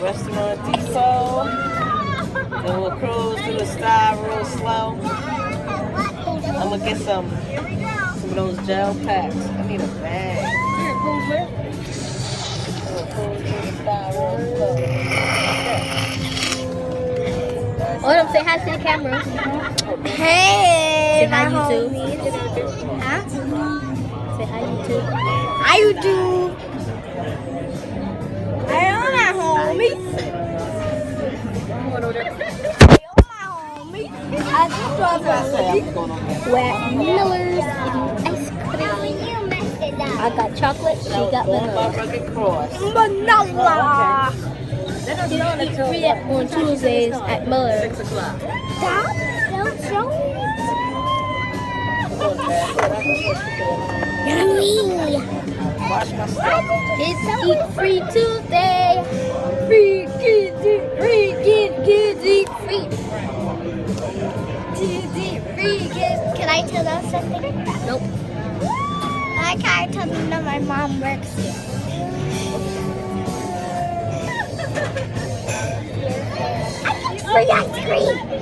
Restaurant Depot. Then we'll cruise through the style real slow. I'm gonna get some of those gel packs. I need a bag. We'll cruise through the style real slow. Hold up, say hi to the camera. Hey, Say hi, YouTube. Huh? Say hi, YouTube. Hi, YouTube. Hey, all my homies. Wet Miller's ice cream. I got chocolate, she got vanilla. Vanilla. You eat free on Tuesdays at Miller's. 6 o'clock. Stop. Don't show Yummy. Wash my stuff. It's Eat Free Tuesday. Free kids eat free. Kids eat free. Kids eat free. Can I tell them something? Nope. I can't tell them that my mom works here. I get free ice cream.